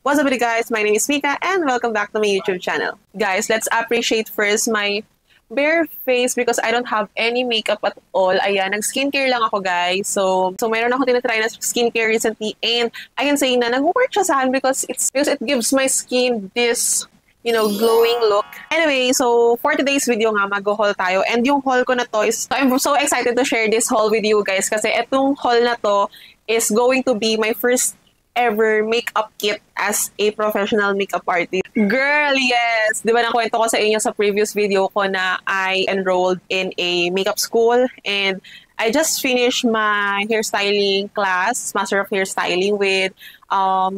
What's up guys? My name is Mika and welcome back to my YouTube channel. Guys, let's appreciate first my bare face because I don't have any makeup at all. Ayan, nag-skincare lang ako guys. So mayroon ako tinatry na skincare recently and I can say na nag-work siya sa akin because it gives my skin this glowing look. Anyway, so for today's video nga, mag-haul tayo. And yung haul ko na to is, I'm so excited to share this haul with you guys kasi etong haul na to is going to be my first ever makeup kit as a professional makeup artist. Girl, yes! Di ba nakwento ko sa inyo sa previous video ko na I enrolled in a makeup school and I just finished my hairstyling class, Master of Hairstyling with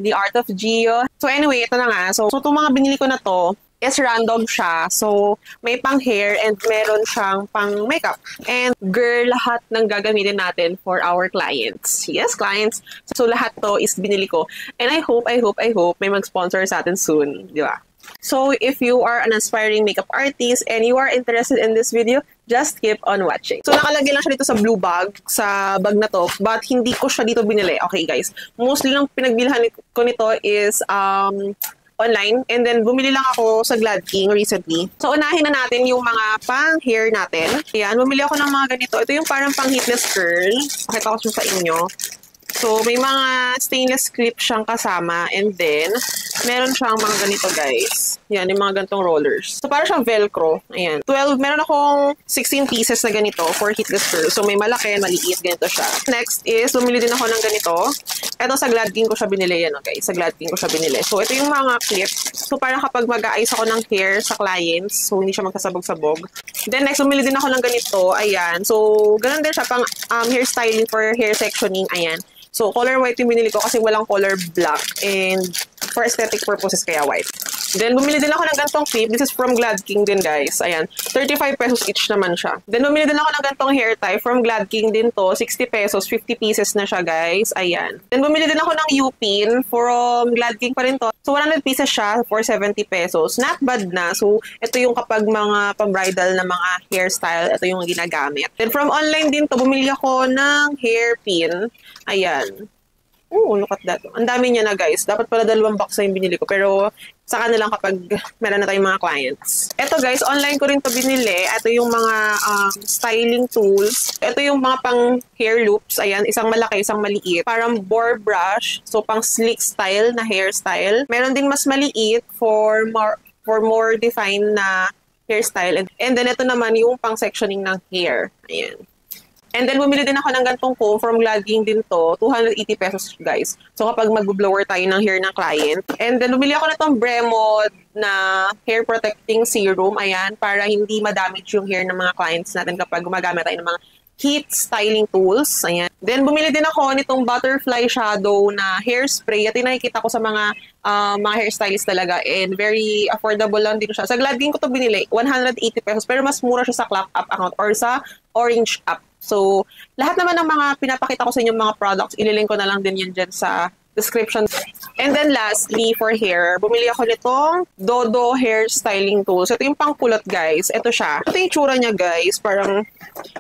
The Art of Gio. So anyway, ito na nga. So itong mga binili ko na to is random siya. So may pang hair and meron siyang pang makeup. And girl, lahat ng gagamitin natin for our clients. Yes, clients. So lahat to is binili ko. And I hope may mag-sponsor sa atin soon. Di ba? So if you are an aspiring makeup artist and you are interested in this video, just keep on watching. So nakalagay lang siya dito sa blue bag, sa bag na to, but hindi ko siya dito binili. Okay guys, mostly lang pinagbilhan ko nito is online, and then bumili lang ako sa Glad King recently. So unahin na natin yung mga pang hair natin. Ayan, bumili ako ng mga ganito. Ito yung parang pang hitless curl. Pakita ko sa inyo. So, may mga stainless clip siyang kasama and then, meron siyang mga ganito guys. Yan, yung mga ganitong rollers. So, parang siyang velcro. Ayan. 12, meron akong 16 pieces na ganito for hitless curl. So, may malaki, maliit, ganito siya. Next is, bumili din ako ng ganito. Ito sa Glad King ko siya binili yan, okay? Sa Glad King ko siya binili. So, ito yung mga clip. So, parang kapag mag-aayos ako ng hair sa clients, so hindi siya magkasabog-sabog. Then, next, bumili din ako ng ganito. Ayan. So, ganun din siya pang hairstyling for hair sectioning. Ayan. So, color white yung binili ko kasi walang color black and for aesthetic purposes kaya white. Then, bumili din ako ng gantong clip. This is from Glad King din, guys. Ayan. 35 pesos each naman siya. Then, bumili din ako ng gantong hair tie from Glad King din to. 60 pesos, 50 pieces na siya, guys. Ayan. Then, bumili din ako ng U-pin from Glad King pa rin to. So, 100 pieces siya for 70 pesos. Not bad na. So, ito yung kapag mga pang-bridal na mga hairstyle, ito yung ginagamit. Then, from online din to, bumili ako ng hairpin. Ayan. Oh, look at that. Ang dami niya na guys. Dapat pala 2 box na yung binili ko. Pero saka na lang kapag meron na tayong mga clients. Ito guys, online ko rin to binili. Ito yung mga styling tools. Ito yung mga pang hair loops. Ayan, isang malaki, isang maliit. Parang bore brush. So pang slick style na hairstyle. Meron din mas maliit for more defined na hairstyle. And then ito naman yung pang sectioning ng hair. Ayan. And then, bumili din ako ng gantong comb from Glad King din to. 280 pesos, guys. So, kapag mag-blower tayo ng hair ng client. And then, bumili ako na tong Bremod na hair protecting serum. Ayan, para hindi ma-damage yung hair ng mga clients natin kapag gumagamit tayo ng mga heat styling tools. Ayan. Then, bumili din ako nitong butterfly shadow na hairspray. At nakikita ko sa mga hairstylist talaga. And very affordable lang din siya. Sa Glad King ko to binili, 180 pesos. Pero mas mura siya sa Clock Up account or sa Orange App. So, lahat naman ng mga pinapakita ko sa inyo mga products, ililink ko na lang din yan dyan sa description. And then lastly, for hair, bumili ako nitong Dodo Hair Styling Tools. Ito yung pangkulot, guys. Ito siya. Ito yung tsura niya, guys. Parang,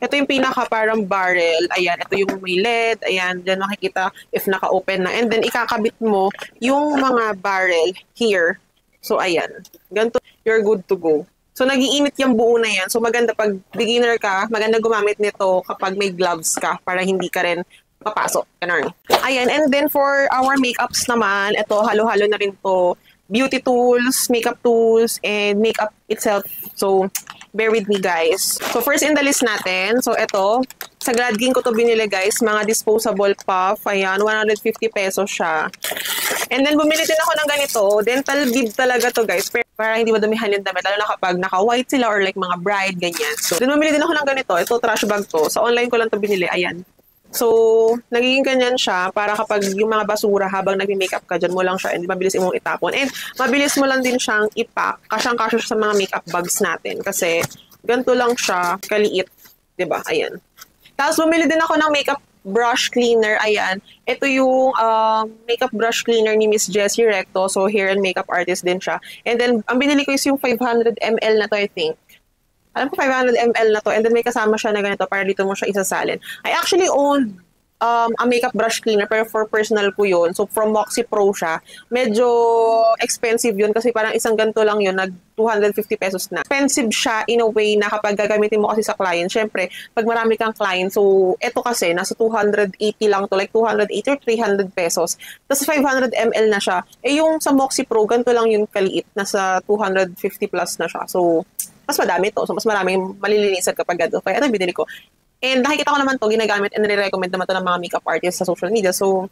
ito yung pinaka parang barrel. Ayan, ito yung may LED. Ayan, dyan makikita if naka-open na. And then, ikakabit mo yung mga barrel here. So, ayan. Ganito, you're good to go. So, nag-iinit yung buo na yan. So, maganda pag beginner ka, maganda gumamit nito kapag may gloves ka para hindi ka rin papasok. Ganun. Ayan. And then, for our makeups naman, ito, halo-halo na rin to. Beauty tools, makeup tools, and makeup itself. So, bear with me, guys. So, first in the list natin. So, ito, sa Glad King ko to binili, guys. Mga disposable puff. Ayan, 150 pesos siya. And then, bumili din ako ng ganito. Dental bead talaga to, guys. Para hindi madumihan yung damit. Lalo na kapag naka-white sila or like mga bride, ganyan. So, then bumili din ako ng ganito. Ito, trash bag to. Sa online ko lang to binili. Ayan. So, nagiging ganyan siya para kapag yung mga basura habang nag-makeup ka, dyan mo lang siya and mabilis mong itapon. And mabilis mo lang din siyang ipack. Kasyang-kasya siya sa mga makeup bags natin. Kasi, ganito lang siya, kaliit. Diba? Ayan. Tapos, bumili din ako ng makeup brush cleaner. Ayan. Ito yung makeup brush cleaner ni Miss Jessie Recto. So, hair and makeup artist din siya. And then, ang binili ko is yung 500 ml na to, I think. Alam ko 500 ml na to. And then, may kasama siya na ganito para dito mo siya isasalin. I actually owned a makeup brush cleaner pero for personal ko yun. So from Moxie Pro siya. Medyo expensive yun kasi parang isang ganito lang yun, nag 250 pesos na. Expensive siya in a way na kapag gagamitin mo kasi sa client, syempre, pag marami kang client, so eto kasi, nasa 280 lang to, like 280 or 300 pesos. Tapos 500 ml na siya. Eh yung sa Moxie Pro, ganito lang yung kaliit, nasa 250 plus na siya. So, mas madami to. So, mas maraming malilinisan kapag ganito. Kaya ito binili ko. And nakikita ko naman to, ginagamit and nire-recommend naman to ng mga makeup artists sa social media. So,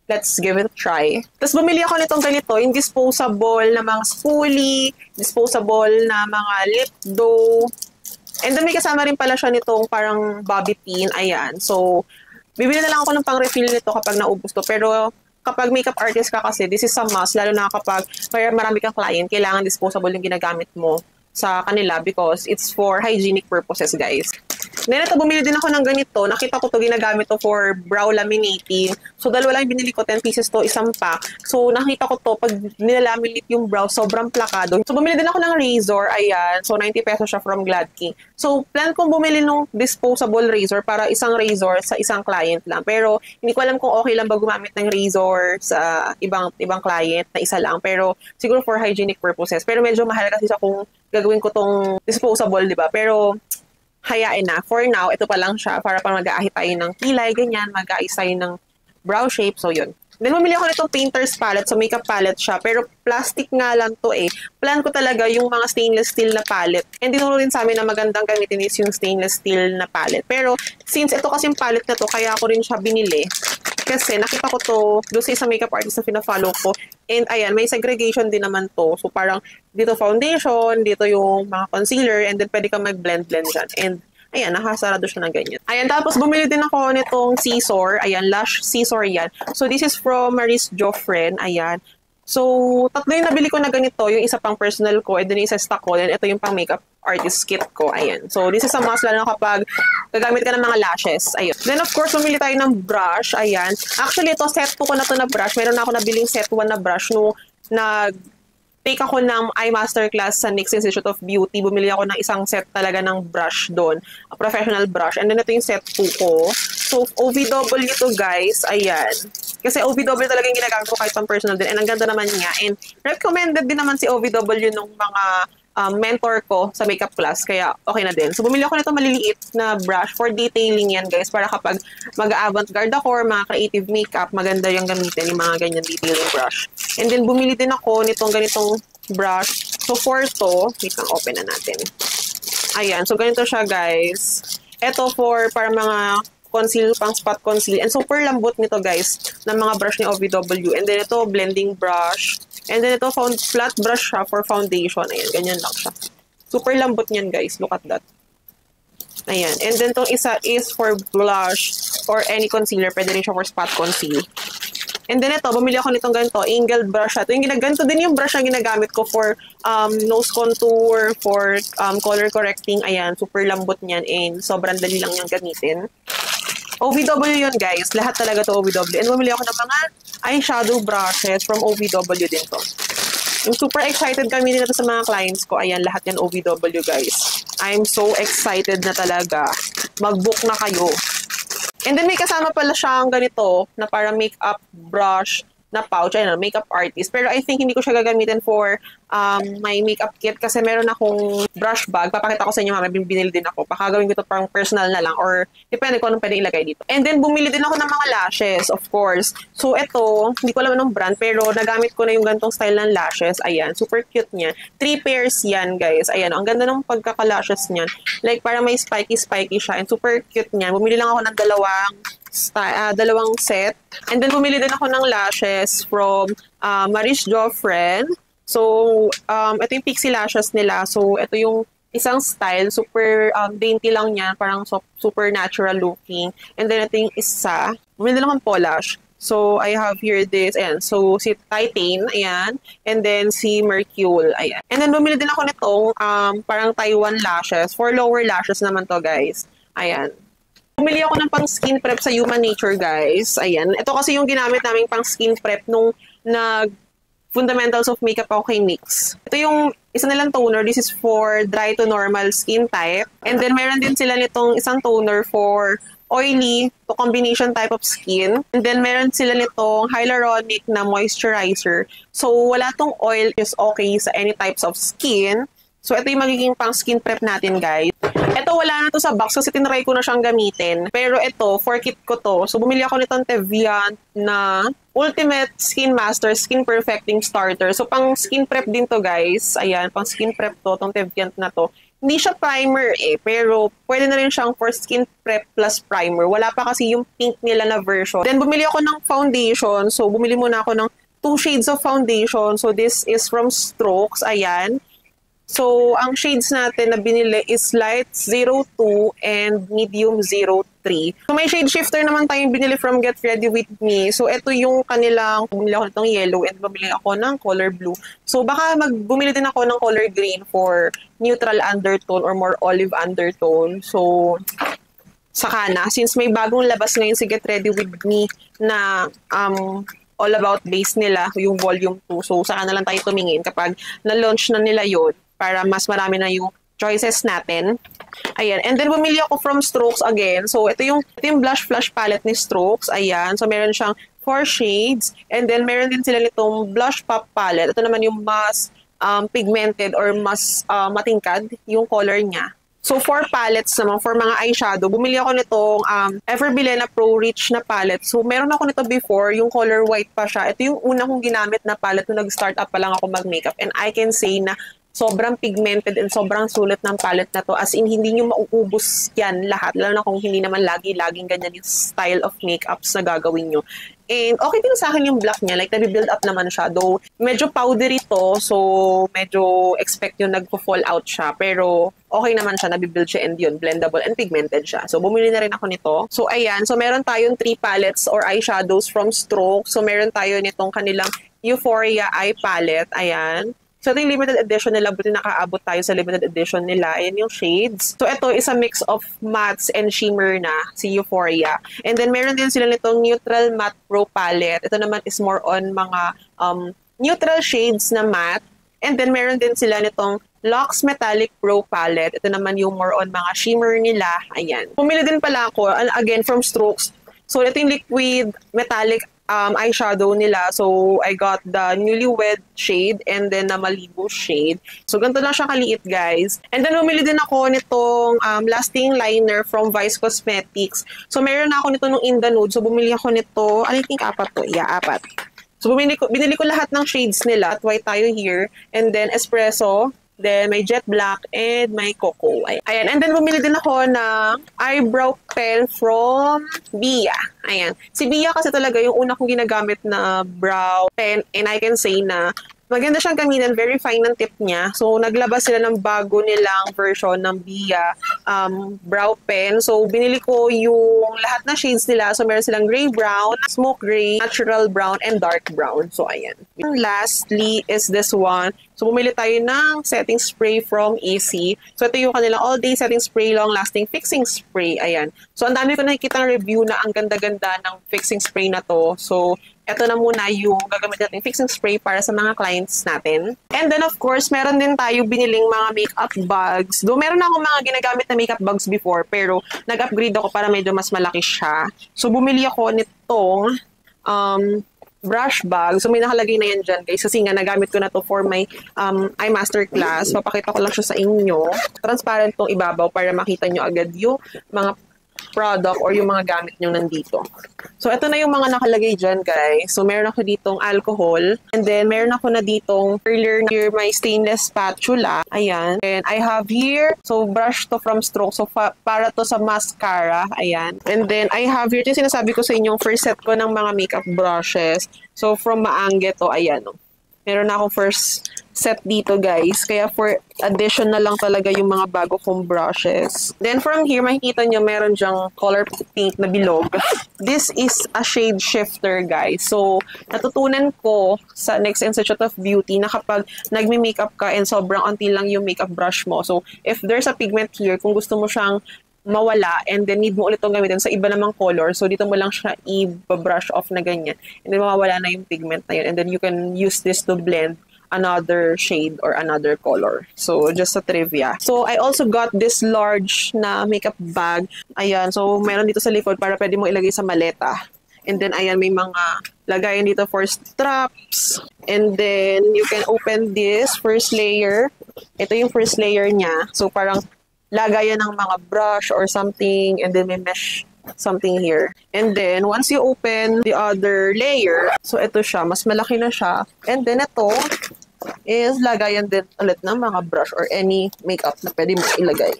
let's give it a try. Tapos bumili ako nitong ganito, yung disposable na mga spoolie, disposable na mga lip dough. And then may kasama rin pala siya nitong parang bobby pin. Ayan. So, bibili na lang ako ng pang-refill nito kapag naubos to. Pero kapag makeup artist ka kasi, this is a must. Lalo na kapag marami kang client, kailangan disposable yung ginagamit mo sa kanila because it's for hygienic purposes, guys. Then ito, bumili din ako ng ganito. Nakita ko to ginagamit to for brow laminating. So, dalawa lang binili ko. 10 pieces to, isang pack. So, nakita ko to, pag nilalaminate yung brow, sobrang plakado. So, bumili din ako ng razor. Ayan. So, 90 pesos siya from Gladking. So, plan kong bumili ng disposable razor para isang razor sa isang client lang. Pero, hindi ko alam kung okay lang ba gumamit ng razor sa ibang client na isa lang. Pero, siguro for hygienic purposes. Pero, medyo mahal kasi sa kung gagawin ko tong disposable, di ba? Pero, hayain na. For now, ito pa lang siya para mag-aahit tayo ng kilay, ganyan, mag-aayos tayo ng brow shape. So, yun. Then, bumili ako nitong painter's palette. So, makeup palette siya. Pero, plastic nga lang to eh. Plan ko talaga yung mga stainless steel na palette. And tinuro rin sa amin na magandang gamitin is yung stainless steel na palette. Pero, since ito kasi yung palette na to, kaya ako rin siya binili. Kasi nakita ko to doon sa isang makeup artist na pina-follow ko. And ayan, may segregation din naman to. So parang dito foundation, dito yung mga concealer, and then pwede ka mag-blend-blend dyan. And ayan, nakasarado siya ng ganyan. Ayan, tapos bumili din ako nitong scissor. Ayan, lash scissor yan. So this is from Maris Joffren. Ayan. So, tatlo yung nabili ko na ganito. Yung isa pang personal ko, and then yung isa stock ko. And ito yung pang makeup artist kit ko. Ayan. So, this is a must lalo na kapag gagamit ka ng mga lashes. Ayun. Then, of course, bumili tayo ng brush. Ayan. Actually, ito, set 2 ko na to na brush. Meron na ako nabiling set 1 na brush no take ako ng eye masterclass sa NYX Institute of Beauty. Bumili ako ng isang set talaga ng brush doon. A professional brush. And then ito yung set 2 ko. So, OVW to guys. Ayan. Kasi OVW talaga yung ginagamit ko kahit pang personal din. And ang ganda naman niya. And recommended din naman si OVW nung mga mentor ko sa makeup class. Kaya okay na din. So, bumili ako nito maliliit na brush for detailing yan guys. Para kapag mag-avant-garde ako or mga creative makeup, maganda yung gamitin yung mga ganyan detailing brush. And then, bumili din ako nitong ganitong brush. So, for to, wait lang, open na natin. Ayan. So, ganito siya guys. Ito for para mga conceal, pang spot conceal. And super lambot nito guys ng mga brush ni OVW. And then ito, blending brush. And then ito, flat brush siya for foundation. Ayan, ganyan lang siya. Super lambot niyan guys. Look at that. Ayan. And then itong isa is for blush or any concealer. Pwede rin siya for spot conceal. And then ito, bumili ako nitong ganito, angled brush. Ito yung ganito din yung brush na ginagamit ko for nose contour, for color correcting. Ayan, super lambot niyan and sobrang dali lang niyang gamitin. OVW yun guys. Lahat talaga to OVW. And bumili ako ng mga eyeshadow brushes from OVW din to. I'm super excited kami din ito sa mga clients ko. Ayan, lahat yan OVW guys. I'm so excited na talaga. Mag-book na kayo. And then may kasama pala siyang ganito na parang makeup brush na pouch. Ayun, makeup artist. Pero I think hindi ko siya gagamitin for my makeup kit kasi meron akong brush bag. Papakita ko sa inyo mamaya, binili din ako. Baka gawin ko ito parang personal na lang or depende kung anong pwede ilagay dito. And then bumili din ako ng mga lashes, of course. So ito, hindi ko alam anong brand pero nagamit ko na yung gantong style ng lashes. Ayan, super cute niyan. 3 pairs yan guys. Ayan, ang ganda ng pagkaka-lashes niyan. Like parang may spiky siya and super cute niyan. Bumili lang ako ng dalawang set. And then bumili din ako ng lashes from Maris Joffren. So, ito yung pixie lashes nila. So, ito yung isang style. Super dainty lang yan. Parang super natural looking. And then ito yung isa. Bumili lang akong Polash. So, I have here this. Ayan. So, si Titan. Ayan. And then si Mercule. Ayan. And then bumili din ako nitong parang Taiwan lashes. For lower lashes naman to guys. Ayan. Bumili ako ng pang skin prep sa Human Nature, guys. Ayan. Ito kasi yung ginamit naming pang skin prep nung Fundamentals of Makeup ako kay NYX. Ito yung isa nilang toner. This is for dry to normal skin type. And then meron din sila nitong isang toner for oily to combination type of skin. And then meron sila nitong hyaluronic na moisturizer. So wala tong oil, is okay sa any types of skin. So, ito yung magiging pang skin prep natin, guys. Ito, wala na to sa box kasi tinry ko na siyang gamitin. Pero ito, for kit ko to. So, bumili ako nitong Teviant na Ultimate Skin Master Skin Perfecting Starter. So, pang skin prep din to, guys. Ayan, pang skin prep to, tong Teviant na to. Hindi siya primer pero pwede na rin siyang for skin prep plus primer. Wala pa kasi yung pink nila na version. Then, bumili ako ng foundation. So, bumili muna ako ng 2 shades of foundation. So, this is from Strokes. Ayan. So, ang shades natin na binili is light 02 and medium 03. So, may shade shifter naman tayong binili from Get Ready With Me. So, ito yung kanilang, bumili ako nitong yellow and bumili ako ng color blue. So, baka bumili din ako ng color green for neutral undertone or more olive undertone. So, saka na. Since may bagong labas ngayon si Get Ready With Me na all about base nila, yung volume 2. So, saka na lang tayo tumingin kapag na-launch na nila yun, para mas marami na yung choices natin. Ayan. And then, bumili ako from Strokes again. So, ito yung blush flush palette ni Strokes. Ayan. So, meron siyang 4 shades. And then, meron din sila nitong blush pop palette. Ito naman yung mas pigmented or mas matingkad yung color niya. So, 4 palettes naman for mga eyeshadow. Bumili ako nitong Everbilena Pro Rich na palette. So, meron ako nito before. Yung color white pa siya. Ito yung una kong ginamit na palette nung nag-start up pa lang ako mag-makeup. And I can say na sobrang pigmented and sobrang sulit ng palette na to. As in, hindi nyo mauubos yan lahat. Lalo na kung hindi naman laging ganyan yung style of makeups na gagawin nyo. And okay din sa akin yung black niya. Like, nabibuild up naman siya. Though, medyo powdery to. So, medyo expect yung nagpo-fall out siya. Pero, okay naman siya. Nabibuild siya and yun, blendable and pigmented siya. So, bumili na rin ako nito. So, ayan. So, meron tayong 3 palettes or eyeshadows from Stroke. So, meron tayo nitong kanilang Euphoria Eye Palette. Ayan. So, ito yung limited edition nila. Buti nakaabot tayo sa limited edition nila. Ayan yung shades. So, ito is a mix of mattes and shimmer na, si Euphoria. And then, meron din sila nitong Neutral Matte Pro Palette. Ito naman is more on mga neutral shades na matte. And then, meron din sila nitong Luxe Metallic Pro Palette. Ito naman yung more on mga shimmer nila. Ayan. Pumili din pala ako, again, from Strokes. So, ito yung liquid metallic eyeshadow nila. So, I got the Newlywed shade and then the Malibu shade. So, ganito lang siya kaliit, guys. And then, bumili din ako nitong lasting liner from Vice Cosmetics. So, meron na ako nito nung in the nude. So, bumili ako nito, I think 4 to. Yeah, 4. So, binili ko lahat ng shades nila. At white tayo here. And then, espresso. Then, may jet black and may cocoa. Ayan. And then, bumili din ako ng eyebrow pen from Bia. Ayan. Si Bia kasi talaga yung una kong ginagamit na brow pen. And I can say na maganda siyang gamitin. Very fine ang tip niya. So, naglabas sila ng bago nilang version ng Bia brow pen. So, binili ko yung lahat na shades nila. So, meron silang gray brown, smoke gray, natural brown, and dark brown. So, ayan. And lastly is this one. So, bumili tayo ng setting spray from AC. So, ito yung kanilang all-day setting spray, long-lasting fixing spray. Ayan. So, ang dami ko nakikita ng review na ang ganda-ganda ng fixing spray na to. So, ito na muna yung gagamit natin fixing spray para sa mga clients natin. And then, of course, meron din tayo biniling mga makeup bags. Though, meron na akong mga ginagamit na makeup bags before, pero nag-upgrade ako para medyo mas malaki siya. So, bumili ako nitong brush bag. So, may nakalagay na yan dyan, guys. Kasi nga, nagamit ko na to for my eye master class. Papakita ko lang siya sa inyo. Transparent tong ibabaw para makita nyo agad yung mga product or yung mga gamit nyo nandito. So, ito na yung mga nakalagay dyan, guys. So, meron ako ditong alcohol. And then, meron ako na ditong earlier here, my stainless spatula. Ayan. And I have here, so, brush to from Stroke. So, para to sa mascara. Ayan. And then, I have here, yung sinasabi ko sa inyo, first set ko ng mga makeup brushes. So, from Maange to, ayan. Meron na akong first set dito, guys. Kaya for addition na lang talaga yung mga bago kong brushes. Then from here, makikita nyo meron dyang color pink na bilog. This is a shade shifter, guys. So, natutunan ko sa Next Institute of Beauty na kapag nagme-makeup ka and sobrang unti lang yung makeup brush mo. So, if there's a pigment here, kung gusto mo siyang mawala and then need mo ulit itong gamitin sa iba namang color. So, dito mo lang siya i-brush off na ganyan. And then, mawawala na yung pigment na yun. And then, you can use this to blend another shade or another color. So, just a trivia. So, I also got this large na makeup bag. Ayan. So, meron dito sa likod para pwede mo ilagay sa maleta. And then, ayan, may mga lagayan dito for straps. And then, you can open this first layer. Ito yung first layer niya. So, parang lagayan ng mga brush or something. And then, may mesh something here. And then, once you open the other layer, so ito siya, mas malaki na siya. And then, ito is lagayan din ulit ng mga brush or any makeup na pwede mo ilagay.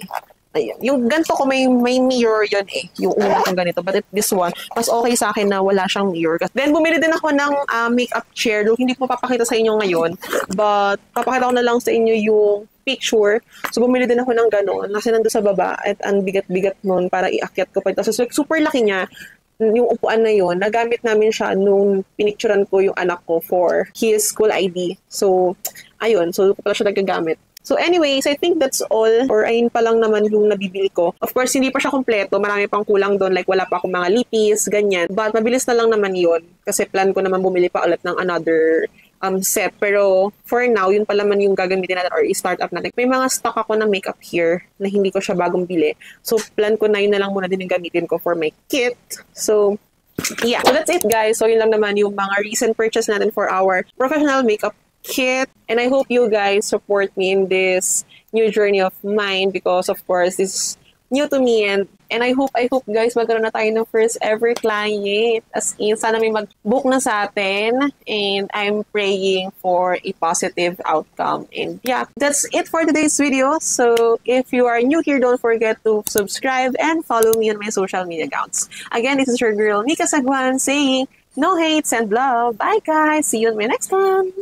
Ayan. Yung ganito ko may mirror yun eh. Yung una kong ganito. But this one, mas okay sa akin na wala siyang mirror. Then, bumili din ako ng makeup chair. Hindi ko papakita sa inyo ngayon. But, papakita ko na lang sa inyo yung picture. So, bumili din ako ng gano'n. Kasi nandun sa baba at ang bigat-bigat nun para iakyat ko pa ito. So, super laki niya. Yung upuan na yun, nagamit namin siya nung pinicturan ko yung anak ko for his school ID. So, ayun. So, pala siya nagagamit. So anyways, I think that's all. Or ayun pa lang naman yung nabibili ko. Of course, hindi pa siya kompleto. Marami pang kulang doon. Like, wala pa akong mga lipis, ganyan. But mabilis na lang naman yun. Kasi plan ko naman bumili pa ulit ng another set. Pero for now, yun pa naman yung gagamitin natin or i-start up natin. May mga stock ako ng makeup here na hindi ko siya bagong bili. So plan ko na yun na lang muna din yung gamitin ko for my kit. So yeah, so that's it guys. So yun lang naman yung mga recent purchase natin for our professional makeup kit. And I hope you guys support me in this new journey of mine because of course this is new to me and I hope guys magkaroon na tayo ng first ever client. As in, sana may mag-book na sa atin and I'm praying for a positive outcome. And yeah, that's it for today's video. So if you are new here, don't forget to subscribe and follow me on my social media accounts. Again, this is your girl Mika Sagwan saying no hates and love. Bye guys. See you in my next one.